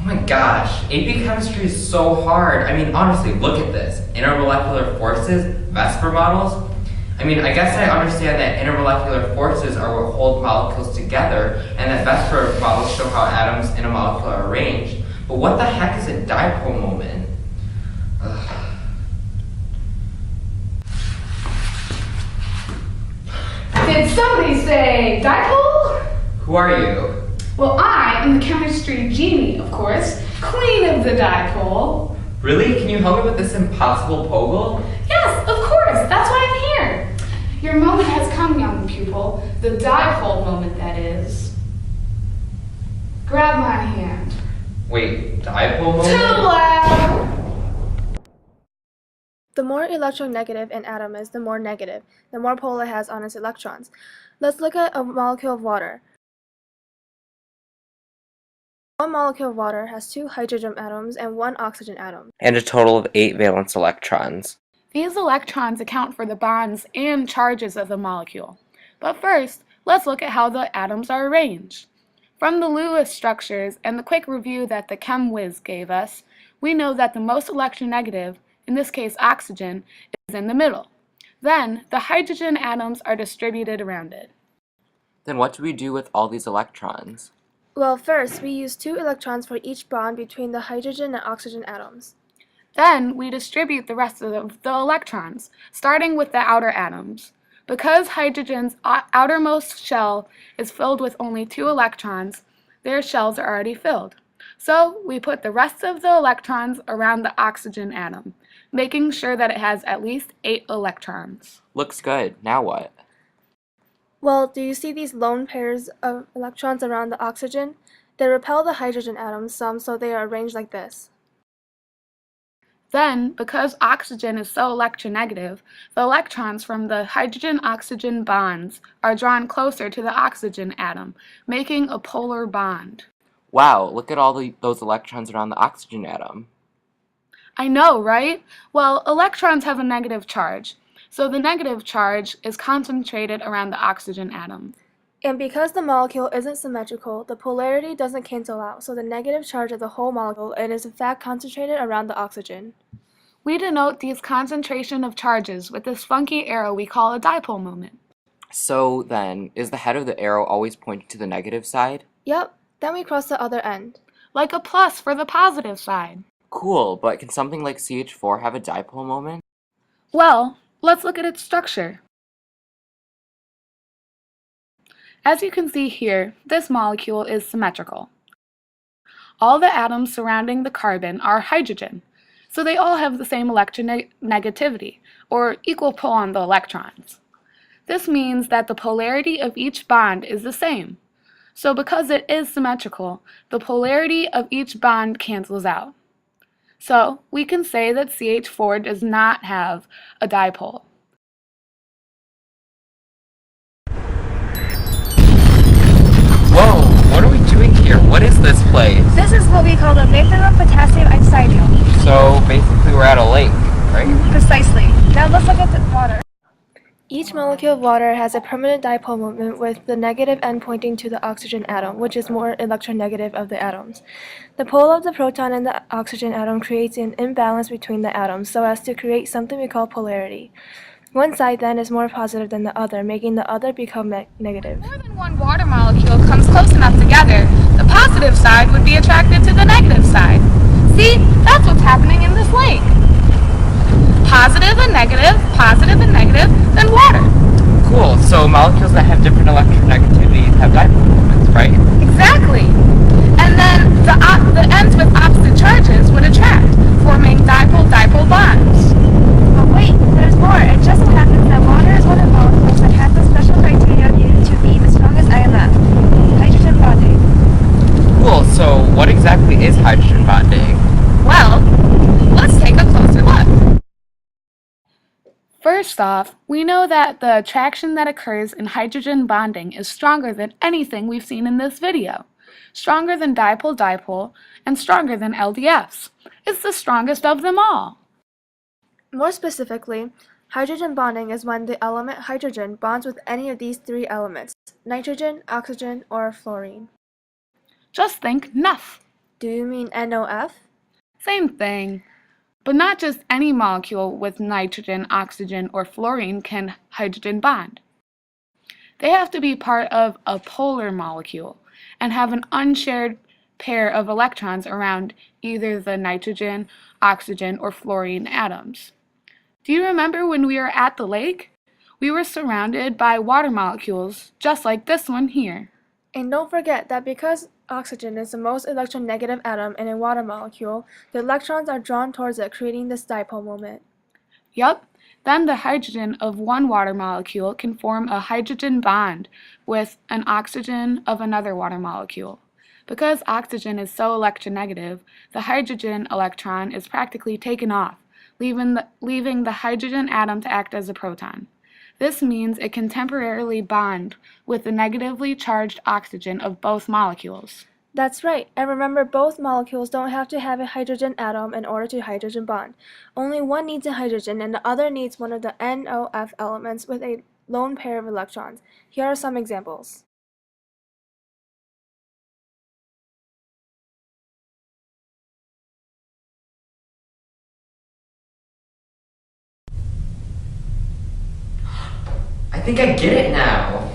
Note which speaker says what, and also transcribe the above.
Speaker 1: Oh my gosh, AP chemistry is so hard. I mean, honestly, look at this. Intermolecular forces, Vesper models. I mean, I guess I understand that intermolecular forces are what hold molecules together, and that Vesper models show how atoms in a molecule are arranged. But what the heck is a dipole moment? Ugh.
Speaker 2: Did somebody say dipole?
Speaker 1: Who are you?
Speaker 2: Well, I am the chemistry genie, of course, queen of the dipole.
Speaker 1: Really? Can you help me with this impossible poggle?
Speaker 2: Yes, of course, that's why I'm here. Your moment has come, young pupil, the dipole moment, that is. Grab my hand.
Speaker 1: Wait, dipole moment?
Speaker 2: Too loud!
Speaker 3: The more electronegative an atom is, the more negative, the more pull it has on its electrons. Let's look at a molecule of water. One molecule of water has 2 hydrogen atoms and 1 oxygen atom.
Speaker 1: And a total of 8 valence electrons.
Speaker 2: These electrons account for the bonds and charges of the molecule. But first, let's look at how the atoms are arranged. From the Lewis structures and the quick review that the Chem whiz gave us, we know that the most electronegative, in this case oxygen, is in the middle. Then, the hydrogen atoms are distributed around it.
Speaker 1: Then what do we do with all these electrons?
Speaker 3: Well, first, we use 2 electrons for each bond between the hydrogen and oxygen atoms.
Speaker 2: Then, we distribute the rest of the electrons, starting with the outer atoms. Because hydrogen's outermost shell is filled with only 2 electrons, their shells are already filled. So, we put the rest of the electrons around the oxygen atom, making sure that it has at least 8 electrons.
Speaker 1: Looks good. Now what?
Speaker 3: Well, do you see these lone pairs of electrons around the oxygen? They repel the hydrogen atoms some, so they are arranged like this.
Speaker 2: Then, because oxygen is so electronegative, the electrons from the hydrogen-oxygen bonds are drawn closer to the oxygen atom, making a polar bond.
Speaker 1: Wow, look at all those electrons around the oxygen atom.
Speaker 2: I know, right? Well, electrons have a negative charge, so the negative charge is concentrated around the oxygen atom.
Speaker 3: And because the molecule isn't symmetrical, the polarity doesn't cancel out, so the negative charge of the whole molecule is in fact concentrated around the oxygen.
Speaker 2: We denote these concentration of charges with this funky arrow we call a dipole moment.
Speaker 1: So then, is the head of the arrow always pointing to the negative side?
Speaker 3: Yep, then we cross the other end.
Speaker 2: Like a plus for the positive side.
Speaker 1: Cool, but can something like CH4 have a dipole moment?
Speaker 2: Well, let's look at its structure. As you can see here, this molecule is symmetrical. All the atoms surrounding the carbon are hydrogen, so they all have the same electronegativity, or equal pull on the electrons. This means that the polarity of each bond is the same. So because it is symmetrical, the polarity of each bond cancels out. So we can say that CH4 does not have a dipole.
Speaker 1: Whoa, what are we doing here? What is this place?
Speaker 4: This is what we call the vapor of potassium iodide.
Speaker 1: So basically we're at a lake, right?
Speaker 4: Precisely. Now let's look at the water.
Speaker 3: Each molecule of water has a permanent dipole moment with the negative end pointing to the oxygen atom, which is more electronegative of the atoms. The pole of the proton in the oxygen atom creates an imbalance between the atoms so as to create something we call polarity. One side then is more positive than the other, making the other become negative.
Speaker 2: More than one water molecule comes close enough together, the positive side would be attracted to the negative side. See, that's what's happening in this lake. Positive and negative, then water.
Speaker 1: Cool, so molecules that have different electronegativities have dipole moments, right?
Speaker 2: Exactly. And then the ends with opposite charges would attract, forming dipole-dipole bonds.
Speaker 4: But wait, there's more. It just so happens that water is one of the molecules that has the special criteria needed to be the strongest IMF, hydrogen bonding.
Speaker 1: Cool, so what exactly is hydrogen bonding?
Speaker 2: Well, let's take a closer look. First off, we know that the attraction that occurs in hydrogen bonding is stronger than anything we've seen in this video. Stronger than dipole-dipole, and stronger than LDFs. It's the strongest of them all.
Speaker 3: More specifically, hydrogen bonding is when the element hydrogen bonds with any of these 3 elements, nitrogen, oxygen, or fluorine.
Speaker 2: Just think Neph.
Speaker 3: Do you mean NOF?
Speaker 2: Same thing. But not just any molecule with nitrogen, oxygen, or fluorine can hydrogen bond. They have to be part of a polar molecule and have an unshared pair of electrons around either the nitrogen, oxygen, or fluorine atoms. Do you remember when we were at the lake? We were surrounded by water molecules, just like this one here.
Speaker 3: And don't forget that because oxygen is the most electronegative atom in a water molecule, the electrons are drawn towards it, creating this dipole moment.
Speaker 2: Yup, then the hydrogen of one water molecule can form a hydrogen bond with an oxygen of another water molecule. Because oxygen is so electronegative, the hydrogen electron is practically taken off, leaving the hydrogen atom to act as a proton. This means it can temporarily bond with the negatively charged oxygen of both molecules.
Speaker 3: That's right, and remember both molecules don't have to have a hydrogen atom in order to hydrogen bond. Only one needs a hydrogen and the other needs one of the NOF elements with a lone pair of electrons. Here are some examples.
Speaker 1: I think I get it now.